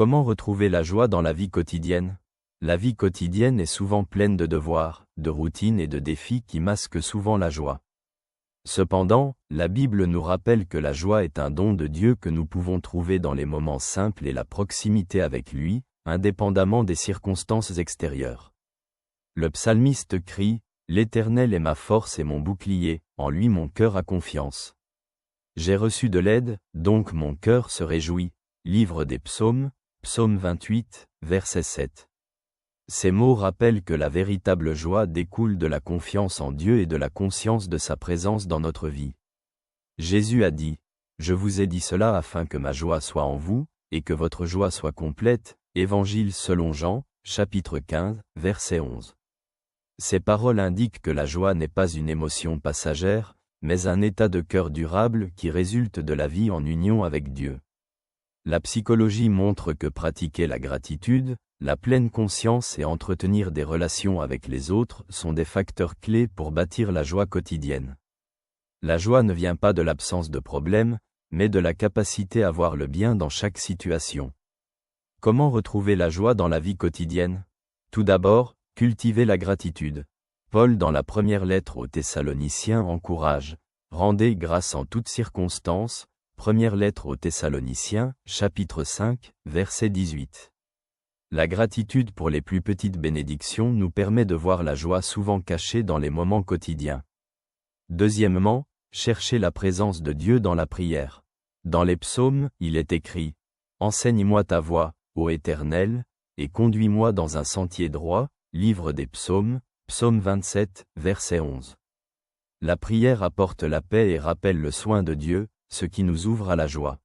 Comment retrouver la joie dans la vie quotidienne? La vie quotidienne est souvent pleine de devoirs, de routines et de défis qui masquent souvent la joie. Cependant, la Bible nous rappelle que la joie est un don de Dieu que nous pouvons trouver dans les moments simples et la proximité avec lui, indépendamment des circonstances extérieures. Le psalmiste crie « L'Éternel est ma force et mon bouclier, en lui mon cœur a confiance. J'ai reçu de l'aide, donc mon cœur se réjouit. » Livre des Psaumes, Psaume 28, verset 7. Ces mots rappellent que la véritable joie découle de la confiance en Dieu et de la conscience de sa présence dans notre vie. Jésus a dit « Je vous ai dit cela afin que ma joie soit en vous, et que votre joie soit complète » Évangile selon Jean, chapitre 15, verset 11. Ces paroles indiquent que la joie n'est pas une émotion passagère, mais un état de cœur durable qui résulte de la vie en union avec Dieu. La psychologie montre que pratiquer la gratitude, la pleine conscience et entretenir des relations avec les autres sont des facteurs clés pour bâtir la joie quotidienne. La joie ne vient pas de l'absence de problèmes, mais de la capacité à voir le bien dans chaque situation. Comment retrouver la joie dans la vie quotidienne? Tout d'abord, cultiver la gratitude. Paul dans la première lettre aux Thessaloniciens encourage « Rendez grâce en toutes circonstances » Première lettre aux Thessaloniciens, chapitre 5, verset 18. La gratitude pour les plus petites bénédictions nous permet de voir la joie souvent cachée dans les moments quotidiens. Deuxièmement, chercher la présence de Dieu dans la prière. Dans les psaumes, il est écrit « Enseigne-moi ta voie, ô Éternel, et conduis-moi dans un sentier droit » Livre des Psaumes, Psaume 27, verset 11. La prière apporte la paix et rappelle le soin de Dieu, ce qui nous ouvre à la joie.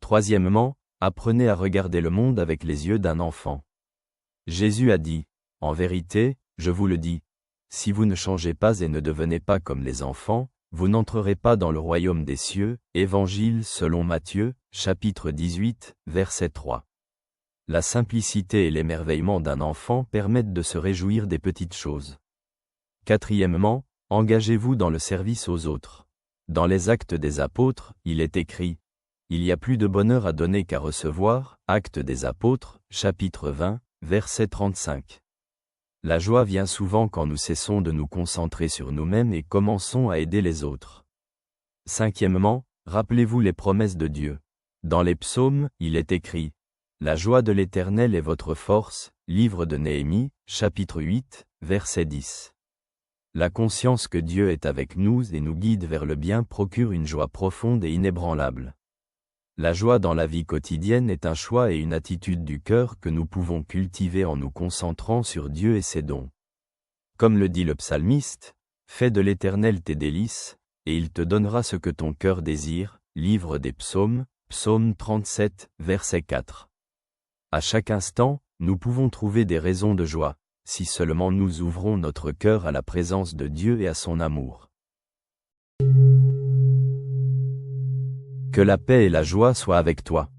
Troisièmement, apprenez à regarder le monde avec les yeux d'un enfant. Jésus a dit, « En vérité, je vous le dis, si vous ne changez pas et ne devenez pas comme les enfants, vous n'entrerez pas dans le royaume des cieux. » Évangile selon Matthieu, chapitre 18, verset 3. La simplicité et l'émerveillement d'un enfant permettent de se réjouir des petites choses. Quatrièmement, engagez-vous dans le service aux autres. Dans les Actes des Apôtres, il est écrit « Il y a plus de bonheur à donner qu'à recevoir » Actes des Apôtres, chapitre 20, verset 35. La joie vient souvent quand nous cessons de nous concentrer sur nous-mêmes et commençons à aider les autres. Cinquièmement, rappelez-vous les promesses de Dieu. Dans les psaumes, il est écrit « La joie de l'Éternel est votre force » Livre de Néhémie, chapitre 8, verset 10. La conscience que Dieu est avec nous et nous guide vers le bien procure une joie profonde et inébranlable. La joie dans la vie quotidienne est un choix et une attitude du cœur que nous pouvons cultiver en nous concentrant sur Dieu et ses dons. Comme le dit le psalmiste, « Fais de l'Éternel tes délices, et il te donnera ce que ton cœur désire. » Livre des Psaumes, Psaume 37, verset 4. À chaque instant, nous pouvons trouver des raisons de joie, si seulement nous ouvrons notre cœur à la présence de Dieu et à son amour. Que la paix et la joie soient avec toi.